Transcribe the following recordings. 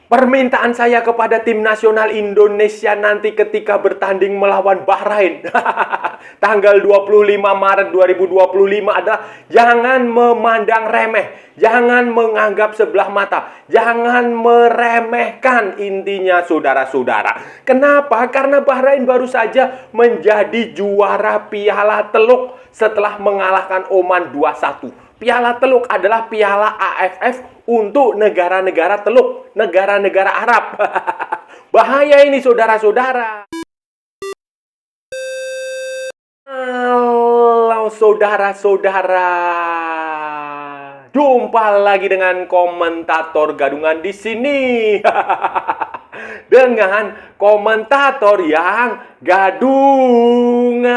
Permintaan saya kepada tim nasional Indonesia nanti ketika bertanding melawan Bahrain tanggal 25 Maret 2025 adalah jangan memandang remeh, jangan menganggap sebelah mata, jangan meremehkan intinya saudara-saudara. Kenapa? Karena Bahrain baru saja menjadi juara Piala Teluk setelah mengalahkan Oman 2-1. Piala Teluk adalah piala AFF untuk negara-negara teluk, negara-negara Arab. Bahaya ini saudara-saudara. Halo saudara-saudara. Jumpa lagi dengan komentator gadungan di sini. Dengan komentator yang gadungan.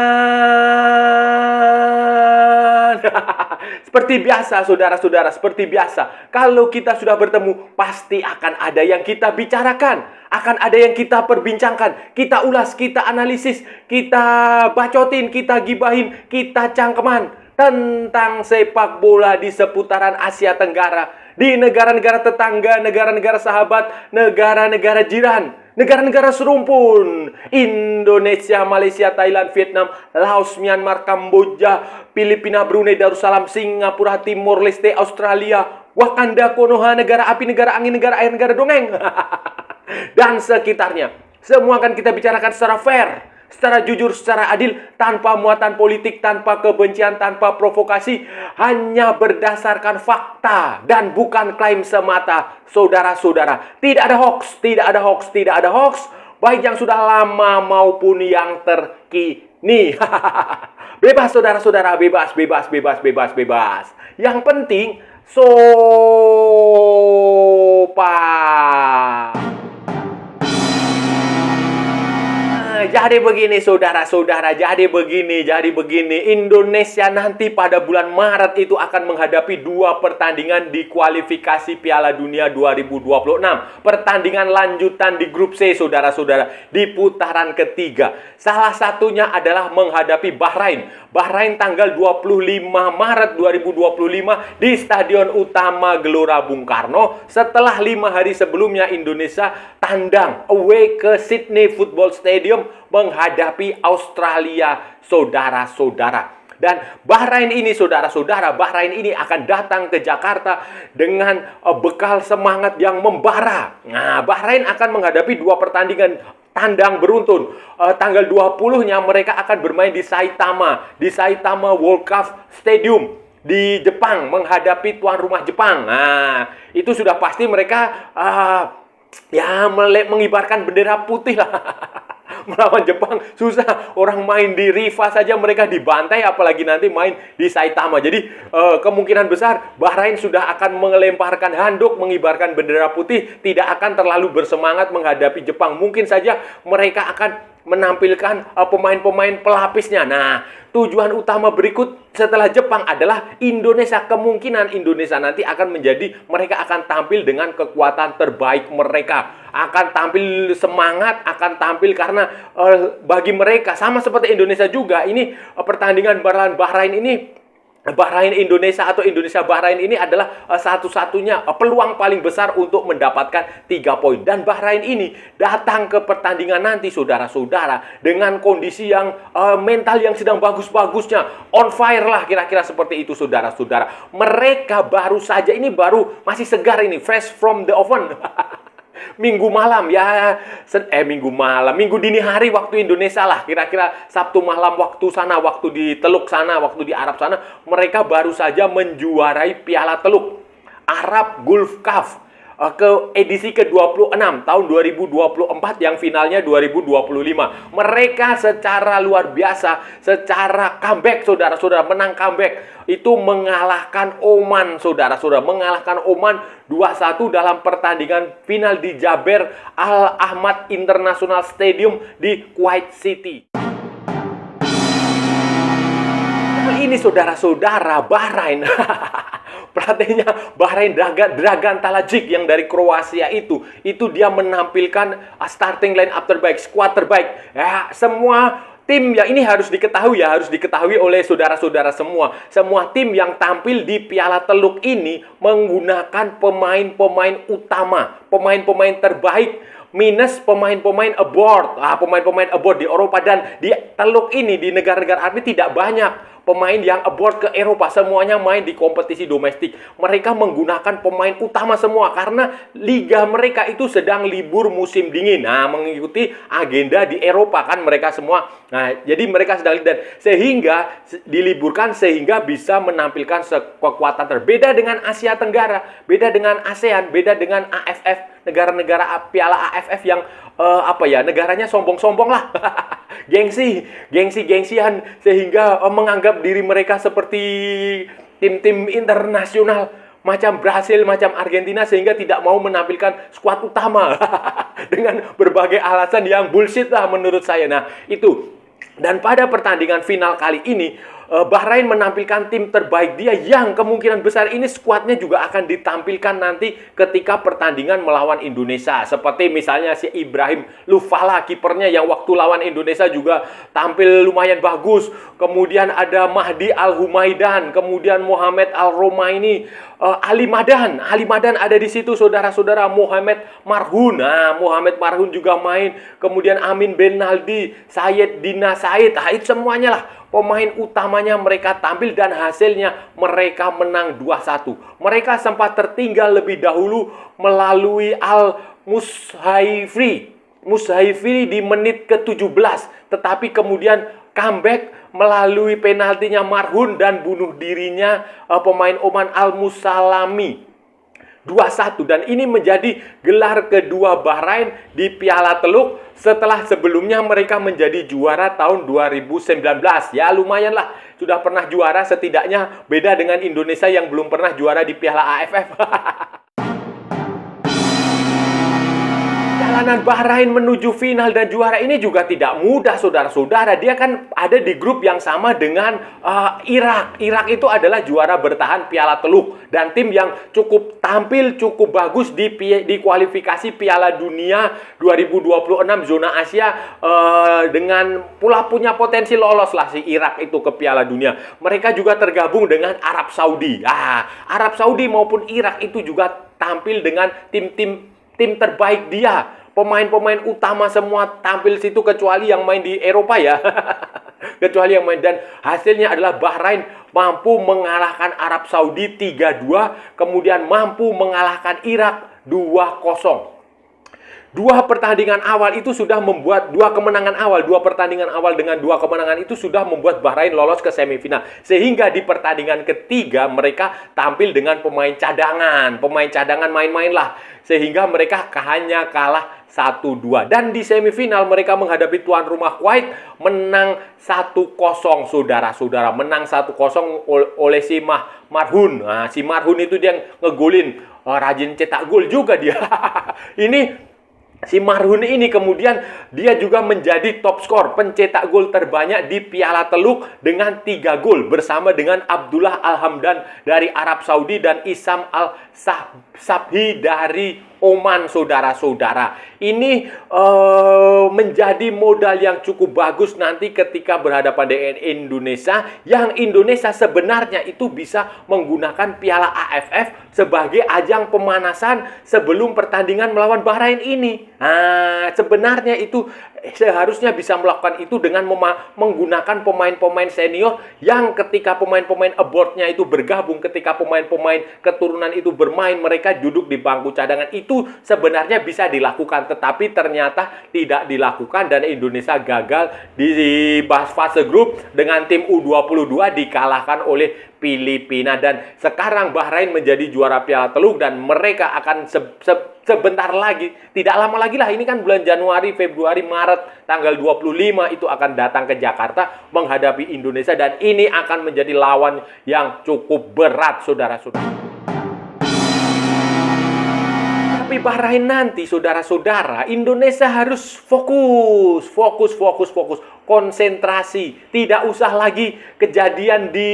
Seperti biasa, saudara-saudara, seperti biasa. Kalau kita sudah bertemu, pasti akan ada yang kita bicarakan. Akan ada yang kita perbincangkan. Kita ulas, kita analisis, kita bacotin, kita gibahin, kita cangkeman tentang sepak bola di seputaran Asia Tenggara. Di negara-negara tetangga, negara-negara sahabat, negara-negara jiran, negara-negara serumpun. Indonesia, Malaysia, Thailand, Vietnam, Laos, Myanmar, Kamboja, Filipina, Brunei, Darussalam, Singapura, Timor Leste, Australia, Wakanda, Konoha, negara api, negara angin, negara air, negara dongeng. Dan sekitarnya. Semua akan kita bicarakan secara fair, secara jujur, secara adil, tanpa muatan politik, tanpa kebencian, tanpa provokasi, hanya berdasarkan fakta dan bukan klaim semata, saudara-saudara. Tidak ada hoax, tidak ada hoax, tidak ada hoax, baik yang sudah lama maupun yang terkini. Bebas, saudara-saudara, bebas, bebas, bebas, bebas, bebas. Yang penting, sopan. Jadi begini saudara-saudara, jadi begini. Indonesia nanti pada bulan Maret itu akan menghadapi 2 pertandingan di kualifikasi Piala Dunia 2026. Pertandingan lanjutan di grup C, saudara-saudara, di putaran ketiga. Salah satunya adalah menghadapi Bahrain. Bahrain tanggal 25 Maret 2025 di Stadion Utama Gelora Bung Karno. Setelah 5 hari sebelumnya Indonesia tandang away ke Sydney Football Stadium menghadapi Australia, saudara-saudara. Dan Bahrain ini, saudara-saudara, Bahrain ini akan datang ke Jakarta dengan bekal semangat yang membara. Nah, Bahrain akan menghadapi 2 pertandingan tandang beruntun. Tanggal 20-nya mereka akan bermain di Saitama World Cup Stadium di Jepang menghadapi tuan rumah Jepang. Nah, itu sudah pasti mereka mengibarkan bendera putih lah. Melawan Jepang susah, orang main di Riva saja mereka dibantai, apalagi nanti main di Saitama. Jadi kemungkinan besar Bahrain sudah akan melemparkan handuk, mengibarkan bendera putih, tidak akan terlalu bersemangat menghadapi Jepang. Mungkin saja mereka akan menampilkan pemain-pemain pelapisnya. Nah, tujuan utama berikut setelah Jepang adalah Indonesia. Kemungkinan Indonesia nanti akan menjadi, mereka akan tampil dengan kekuatan terbaik mereka. Akan tampil semangat, akan tampil karena bagi mereka, sama seperti Indonesia juga, ini pertandingan Bahrain ini, Bahrain Indonesia atau Indonesia Bahrain ini adalah satu-satunya peluang paling besar untuk mendapatkan 3 poin. Dan Bahrain ini datang ke pertandingan nanti, saudara-saudara, dengan kondisi yang mental yang sedang bagus-bagusnya, on fire lah, kira-kira seperti itu, saudara-saudara. Mereka baru saja, ini baru masih segar ini, fresh from the oven. Minggu dini hari waktu Indonesia lah, kira-kira Sabtu malam waktu sana, waktu di Teluk sana, waktu di Arab sana, mereka baru saja menjuarai Piala Teluk Arab Gulf Cup ke edisi ke-26 tahun 2024 yang finalnya 2025. Mereka secara luar biasa, secara comeback, saudara-saudara, menang comeback. Itu mengalahkan Oman, saudara-saudara. Mengalahkan Oman 2-1 dalam pertandingan final di Jaber Al Ahmad International Stadium di Kuwait City. Ini saudara-saudara, Bahrain. Pelatihnya Bahrain Dragan Talajic yang dari Kroasia itu dia menampilkan starting line up terbaik, squad terbaik. Ya, semua tim yang ini harus diketahui ya, harus diketahui oleh saudara-saudara semua. Semua tim yang tampil di Piala Teluk ini menggunakan pemain-pemain utama, pemain-pemain terbaik minus pemain-pemain abroad. Pemain-pemain abroad di Eropa, dan di Teluk ini, di negara-negara Arab tidak banyak pemain yang abroad ke Eropa, semuanya main di kompetisi domestik. Mereka menggunakan pemain utama semua karena liga mereka itu sedang libur musim dingin. Mengikuti agenda di Eropa kan mereka semua. Jadi mereka sedang dan sehingga diliburkan sehingga bisa menampilkan kekuatan berbeda dengan Asia Tenggara, beda dengan ASEAN, beda dengan AFF, negara-negara Piala AFF yang negaranya sombong-sombong lah. gengsian sehingga menganggap diri mereka seperti tim-tim internasional macam Brasil, macam Argentina, sehingga tidak mau menampilkan skuad utama dengan berbagai alasan yang bullshit lah menurut saya. Itu. Dan pada pertandingan final kali ini, Bahrain menampilkan tim terbaik dia yang kemungkinan besar ini skuadnya juga akan ditampilkan nanti ketika pertandingan melawan Indonesia. Seperti misalnya si Ibrahim Lufala, kipernya yang waktu lawan Indonesia juga tampil lumayan bagus. Kemudian ada Mahdi Al-Humaidan, kemudian Mohamed Al-Romaini, Ali Madan ada di situ, saudara-saudara. Mohamed Marhun, Mohamed Marhun juga main. Kemudian Amin Benaldi, Syed Dina Said, itu semuanya lah pemain utamanya mereka tampil dan hasilnya mereka menang 2-1. Mereka sempat tertinggal lebih dahulu melalui Al-Mushaifri di menit ke-17, tetapi kemudian comeback melalui penaltinya Marhun dan bunuh dirinya pemain Oman Al-Musalami 2-1, dan ini menjadi gelar kedua Bahrain di Piala Teluk setelah sebelumnya mereka menjadi juara tahun 2019. Ya lumayan lah, sudah pernah juara setidaknya, beda dengan Indonesia yang belum pernah juara di Piala AFF. Perjalanan Bahrain menuju final dan juara ini juga tidak mudah, saudara-saudara. Dia kan ada di grup yang sama dengan Irak. Irak itu adalah juara bertahan Piala Teluk dan tim yang cukup tampil cukup bagus di kualifikasi Piala Dunia 2026 zona Asia, dengan pula punya potensi lolos lah si Irak itu ke Piala Dunia. Mereka juga tergabung dengan Arab Saudi. Arab Saudi maupun Irak itu juga tampil dengan tim terbaik dia. Pemain-pemain utama semua tampil situ kecuali yang main di Eropa ya. Kecuali yang main, dan hasilnya adalah Bahrain mampu mengalahkan Arab Saudi 3-2, kemudian mampu mengalahkan Irak 2-0. Dua pertandingan awal itu sudah membuat dua pertandingan awal dengan dua kemenangan itu sudah membuat Bahrain lolos ke semifinal. Sehingga di pertandingan ketiga mereka tampil dengan pemain cadangan main-main lah. Sehingga mereka hanya kalah 1-2. Dan di semifinal mereka menghadapi tuan rumah Kuwait, menang 1-0, saudara-saudara. Menang 1-0 oleh si Marhun. Si Marhun itu dia ngegolin, rajin cetak gol juga dia. Si Marhun ini kemudian dia juga menjadi top skor pencetak gol terbanyak di Piala Teluk dengan 3 gol bersama dengan Abdullah Al-Hamdan dari Arab Saudi dan Isam Al-Sabhi dari Oman, saudara-saudara. Ini menjadi modal yang cukup bagus nanti ketika berhadapan dengan Indonesia, yang Indonesia sebenarnya itu bisa menggunakan Piala AFF sebagai ajang pemanasan sebelum pertandingan melawan Bahrain ini. Sebenarnya itu seharusnya bisa melakukan itu dengan menggunakan pemain-pemain senior yang ketika pemain-pemain abroad-nya itu bergabung, ketika pemain-pemain keturunan itu bermain, mereka duduk di bangku cadangan. Itu sebenarnya bisa dilakukan, tetapi ternyata tidak dilakukan dan Indonesia gagal di fase grup dengan tim U22 dikalahkan oleh Filipina, dan sekarang Bahrain menjadi juara Piala Teluk dan mereka akan sebentar lagi, tidak lama lagi lah, ini kan bulan Januari, Februari, Maret, tanggal 25 itu akan datang ke Jakarta menghadapi Indonesia, dan ini akan menjadi lawan yang cukup berat, saudara-saudara. Tapi Bahrain nanti, saudara-saudara, Indonesia harus fokus, konsentrasi. Tidak usah lagi kejadian di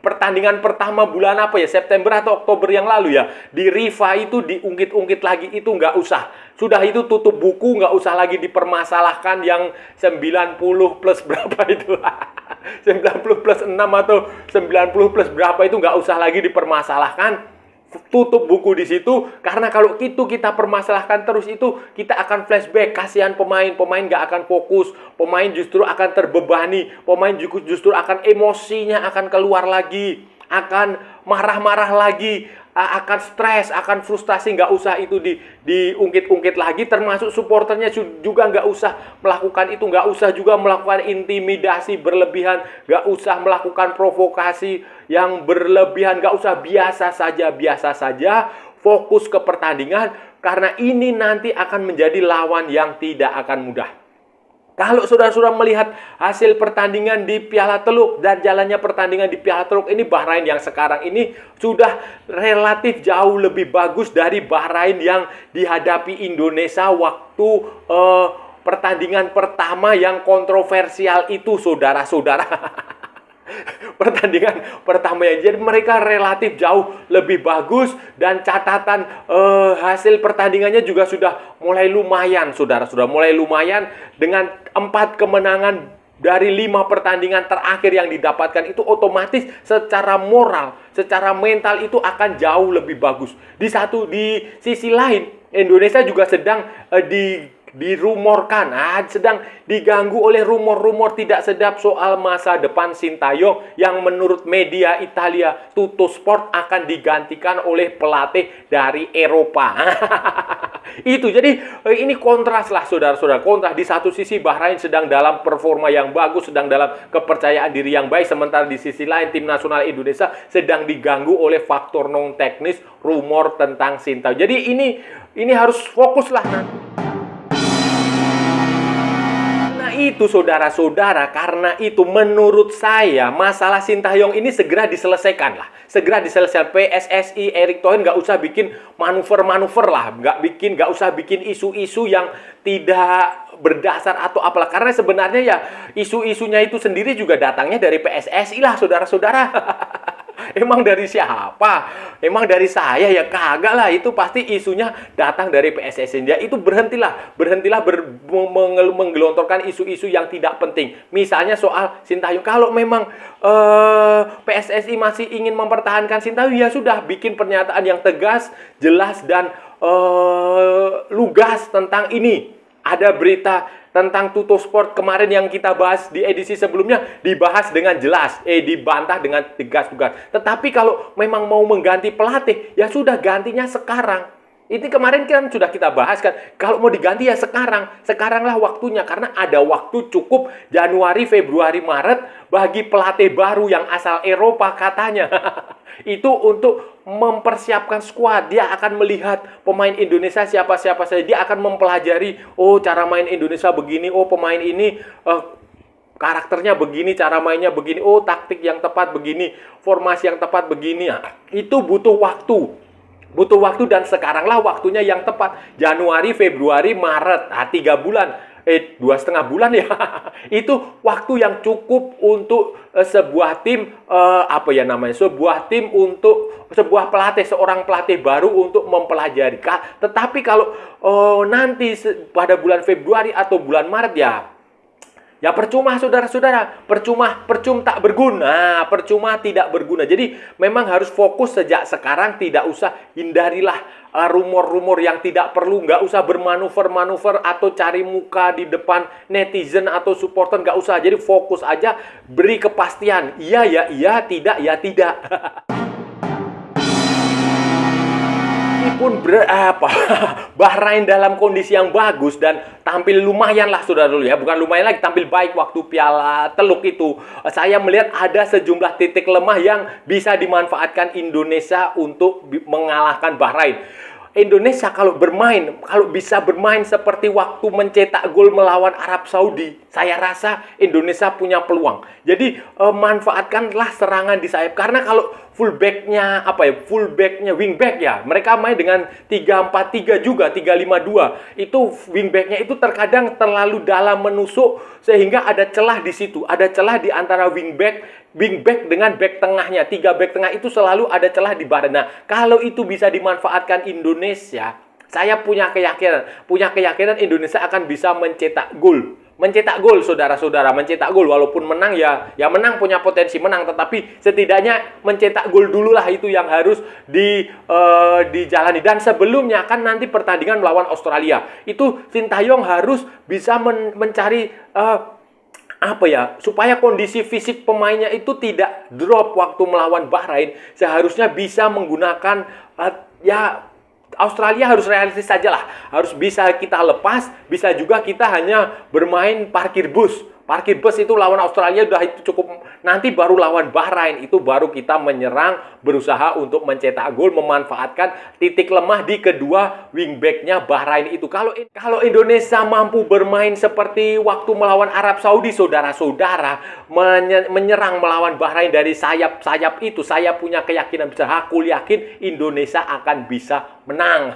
pertandingan pertama bulan apa ya, September atau Oktober yang lalu ya, di Riva itu diungkit-ungkit lagi, itu nggak usah. Sudah itu tutup buku, nggak usah lagi dipermasalahkan yang 90 plus berapa itu. 90 plus 6 atau 90 plus berapa itu nggak usah lagi dipermasalahkan. Tutup buku di situ, karena kalau itu kita permasalahkan terus itu kita akan flashback, kasihan pemain nggak akan fokus, pemain justru akan terbebani, pemain justru akan emosinya akan keluar lagi, akan marah-marah lagi, akan stres, akan frustasi. Nggak usah itu diungkit-ungkit lagi, termasuk supporternya juga nggak usah melakukan itu, nggak usah juga melakukan intimidasi berlebihan, nggak usah melakukan provokasi yang berlebihan, nggak usah, biasa saja, fokus ke pertandingan, karena ini nanti akan menjadi lawan yang tidak akan mudah. Kalau saudara-saudara melihat hasil pertandingan di Piala Teluk dan jalannya pertandingan di Piala Teluk ini, Bahrain yang sekarang ini sudah relatif jauh lebih bagus dari Bahrain yang dihadapi Indonesia waktu pertandingan pertama yang kontroversial itu, saudara-saudara. Pertandingan pertama ya, jadi mereka relatif jauh lebih bagus, dan catatan hasil pertandingannya juga sudah mulai lumayan, saudara-saudara, mulai lumayan dengan 4 kemenangan dari 5 pertandingan terakhir yang didapatkan. Itu otomatis secara moral, secara mental itu akan jauh lebih bagus. Di sisi lain, Indonesia juga sedang dirumorkan, sedang diganggu oleh rumor-rumor tidak sedap soal masa depan Sintayong yang menurut media Italia Tuttosport akan digantikan oleh pelatih dari Eropa. Itu jadi ini kontras lah, saudara-saudara, kontras. Di satu sisi Bahrain sedang dalam performa yang bagus, sedang dalam kepercayaan diri yang baik, sementara di sisi lain tim nasional Indonesia sedang diganggu oleh faktor non teknis, rumor tentang Sintayong. Jadi ini harus fokus lah. Itu saudara-saudara, karena itu menurut saya masalah Sintayong ini segera diselesaikan lah, segera diselesaikan. PSSI, Erick Thohir nggak usah bikin manuver-manuver lah, nggak usah bikin isu-isu yang tidak berdasar atau apalah, karena sebenarnya ya isu-isunya itu sendiri juga datangnya dari PSSI lah, saudara-saudara. Emang dari siapa? Emang dari saya? Ya kagak lah, itu pasti isunya datang dari PSSI. Ya itu berhentilah menggelontorkan isu-isu yang tidak penting. Misalnya soal Sintayong, kalau memang PSSI masih ingin mempertahankan Sintayong, ya sudah, bikin pernyataan yang tegas, jelas, dan lugas tentang ini. Ada berita tentang Tuttosport kemarin yang kita bahas di edisi sebelumnya, dibahas dengan jelas, dibantah dengan tegas juga. Tetapi kalau memang mau mengganti pelatih, ya sudah, gantinya sekarang. Ini kemarin kan sudah kita bahas kan, kalau mau diganti ya sekaranglah waktunya, karena ada waktu cukup Januari, Februari, Maret bagi pelatih baru yang asal Eropa katanya. Itu untuk mempersiapkan skuad. Dia akan melihat pemain Indonesia siapa-siapa saja. Dia akan mempelajari, oh cara main Indonesia begini, oh pemain ini karakternya begini, cara mainnya begini, oh taktik yang tepat begini, formasi yang tepat begini. Itu butuh waktu. Dan sekaranglah waktunya yang tepat. Januari, Februari, Maret. 3 bulan. 2,5 bulan ya. Itu waktu yang cukup untuk sebuah tim, sebuah tim untuk sebuah pelatih, seorang pelatih baru untuk mempelajari. Tetapi kalau nanti pada bulan Februari atau bulan Maret, ya percuma, saudara-saudara, percuma tak berguna, percuma tidak berguna. Jadi memang harus fokus sejak sekarang, tidak usah, hindarilah rumor-rumor yang tidak perlu, nggak usah bermanuver-manuver atau cari muka di depan netizen atau supporter, nggak usah. Jadi fokus aja, beri kepastian, iya ya iya, tidak ya tidak. Pun Bahrain dalam kondisi yang bagus dan tampil lumayan lah, saudara dulu ya, bukan lumayan lagi, tampil baik waktu Piala Teluk itu. Saya melihat ada sejumlah titik lemah yang bisa dimanfaatkan Indonesia untuk mengalahkan Bahrain. Indonesia kalau bisa bermain seperti waktu mencetak gol melawan Arab Saudi, saya rasa Indonesia punya peluang. Jadi manfaatkanlah serangan di sayap, karena kalau fullbacknya apa ya? Fullbacknya wingback ya. Mereka main dengan 3-4-3 juga, 3-5-2. Itu wingbacknya itu terkadang terlalu dalam menusuk sehingga ada celah di situ. Ada celah di antara wingback dengan back tengahnya. 3 back tengah itu selalu ada celah di badan. Nah, kalau itu bisa dimanfaatkan Indonesia, saya punya keyakinan Indonesia akan bisa mencetak gol. Mencetak gol, saudara-saudara, mencetak gol. Walaupun menang ya menang, punya potensi menang, tetapi setidaknya mencetak gol dululah, itu yang harus dijalani. Dan sebelumnya kan nanti pertandingan melawan Australia, itu Sintayong harus bisa mencari apa ya, supaya kondisi fisik pemainnya itu tidak drop waktu melawan Bahrain. Seharusnya bisa menggunakan Australia harus realistis saja lah. Harus bisa kita lepas, bisa juga kita hanya bermain parkir bus. Parkir bus itu lawan Australia udah itu cukup. Nanti baru lawan Bahrain, itu baru kita menyerang, berusaha untuk mencetak gol, memanfaatkan titik lemah di kedua wingbacknya Bahrain itu. Kalau Indonesia mampu bermain seperti waktu melawan Arab Saudi, saudara-saudara, menyerang melawan Bahrain dari sayap-sayap itu, saya punya keyakinan besar, aku yakin Indonesia akan bisa menang.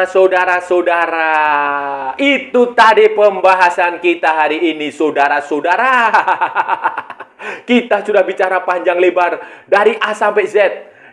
Saudara-saudara, itu tadi pembahasan kita hari ini, saudara-saudara. Kita sudah bicara panjang lebar dari A sampai Z,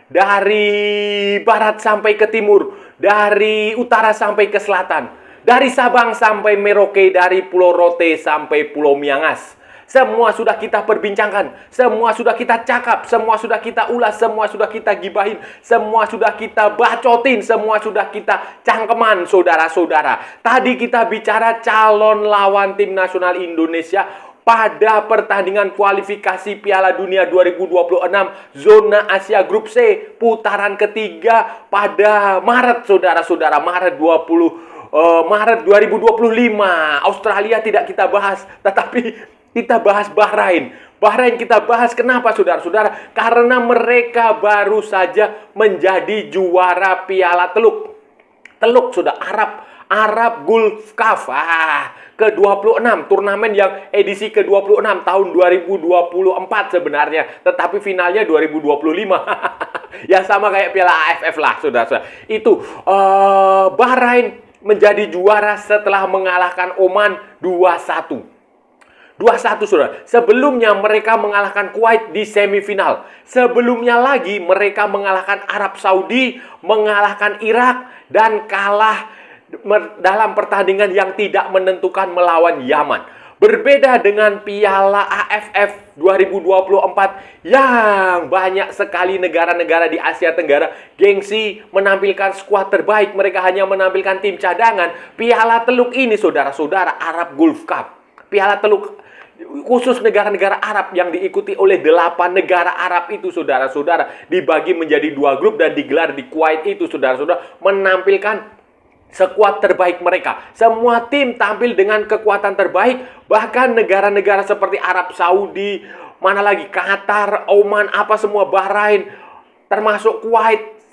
dari barat sampai ke timur, dari utara sampai ke selatan, dari Sabang sampai Merauke, dari Pulau Rote sampai Pulau Miangas. Semua sudah kita perbincangkan, semua sudah kita cakap, semua sudah kita ulas, semua sudah kita gibahin, semua sudah kita bacotin, semua sudah kita cangkeman, saudara-saudara. Tadi kita bicara calon lawan tim nasional Indonesia pada pertandingan kualifikasi Piala Dunia 2026 zona Asia Grup C putaran ketiga pada Maret, saudara-saudara, Maret 2025. Australia tidak kita bahas, tetapi kita bahas Bahrain. Bahrain kita bahas, kenapa, saudara-saudara? Karena mereka baru saja menjadi juara Piala Teluk. Teluk sudah Arab Gulf Cup. Ke-26, turnamen yang edisi ke-26 tahun 2024 sebenarnya, tetapi finalnya 2025. Ya sama kayak Piala AFF lah, saudara-saudara. Itu Bahrain menjadi juara setelah mengalahkan Oman 2-1. 2-1, saudara. Sebelumnya mereka mengalahkan Kuwait di semifinal. Sebelumnya lagi mereka mengalahkan Arab Saudi, mengalahkan Irak, dan kalah dalam pertandingan yang tidak menentukan melawan Yaman. Berbeda dengan Piala AFF 2024 yang banyak sekali negara-negara di Asia Tenggara gengsi menampilkan skuad terbaik. Mereka hanya menampilkan tim cadangan. Piala Teluk ini, saudara-saudara, Arab Gulf Cup. Piala Teluk khusus negara-negara Arab yang diikuti oleh 8 negara Arab itu, saudara-saudara, dibagi menjadi 2 grup dan digelar di Kuwait itu, saudara-saudara, menampilkan skuad terbaik mereka. Semua tim tampil dengan kekuatan terbaik. Bahkan negara-negara seperti Arab Saudi, mana lagi, Qatar, Oman, apa semua, Bahrain, termasuk Kuwait,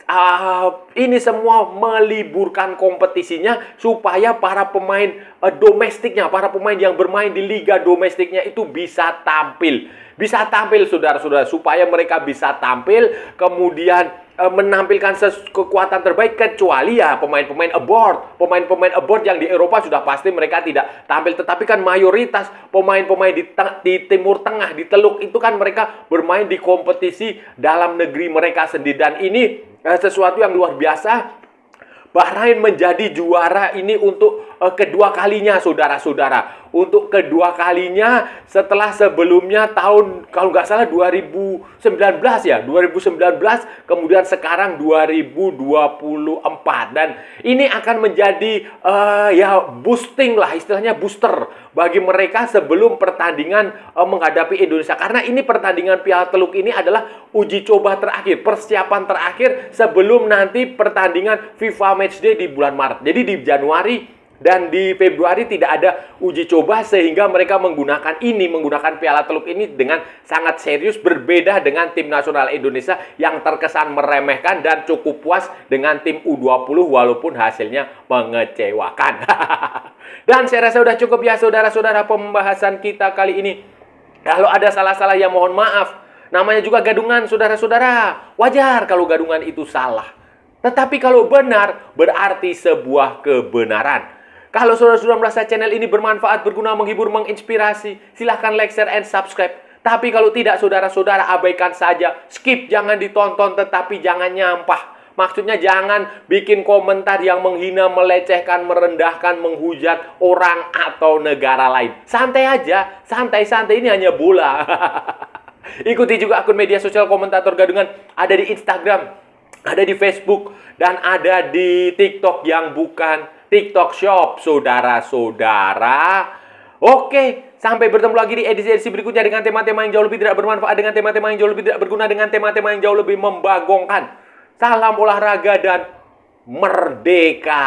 ini semua meliburkan kompetisinya supaya para pemain domestiknya, para pemain yang bermain di liga domestiknya itu bisa tampil. Bisa tampil, saudara-saudara, supaya mereka bisa tampil, kemudian menampilkan kekuatan terbaik, kecuali ya pemain-pemain abroad yang di Eropa sudah pasti mereka tidak tampil. Tetapi kan mayoritas pemain-pemain di Timur Tengah, di Teluk itu kan mereka bermain di kompetisi dalam negeri mereka sendiri. Dan ini sesuatu yang luar biasa. Bahrain menjadi juara ini untuk kedua kalinya, saudara-saudara. Untuk kedua kalinya setelah sebelumnya tahun, kalau nggak salah 2019 ya. 2019, kemudian sekarang 2024. Dan ini akan menjadi boosting lah, istilahnya booster bagi mereka sebelum pertandingan menghadapi Indonesia. Karena ini pertandingan Piala Teluk ini adalah uji coba terakhir, persiapan terakhir sebelum nanti pertandingan FIFA Matchday di bulan Maret. Jadi di Januari dan di Februari tidak ada uji coba, sehingga mereka menggunakan Piala Teluk ini dengan sangat serius, berbeda dengan tim nasional Indonesia yang terkesan meremehkan dan cukup puas dengan tim U20 walaupun hasilnya mengecewakan. Dan saya rasa sudah cukup ya, saudara-saudara, pembahasan kita kali ini. Kalau ada salah-salah ya mohon maaf. Namanya juga gadungan, saudara-saudara. Wajar kalau gadungan itu salah. Tetapi kalau benar, berarti sebuah kebenaran. Kalau saudara-saudara merasa channel ini bermanfaat, berguna, menghibur, menginspirasi, silahkan like, share, and subscribe. Tapi kalau tidak, saudara-saudara abaikan saja. Skip, jangan ditonton, tetapi jangan nyampah. Maksudnya jangan bikin komentar yang menghina, melecehkan, merendahkan, menghujat orang atau negara lain. Santai aja, santai-santai, ini hanya bola. Ikuti juga akun media sosial komentator gadungan. Ada di Instagram, ada di Facebook, dan ada di TikTok yang bukan TikTok Shop, saudara-saudara. Oke, sampai bertemu lagi di edisi-edisi berikutnya dengan tema-tema yang jauh lebih tidak bermanfaat, dengan tema-tema yang jauh lebih tidak berguna, dengan tema-tema yang jauh lebih membagongkan. Salam olahraga dan merdeka!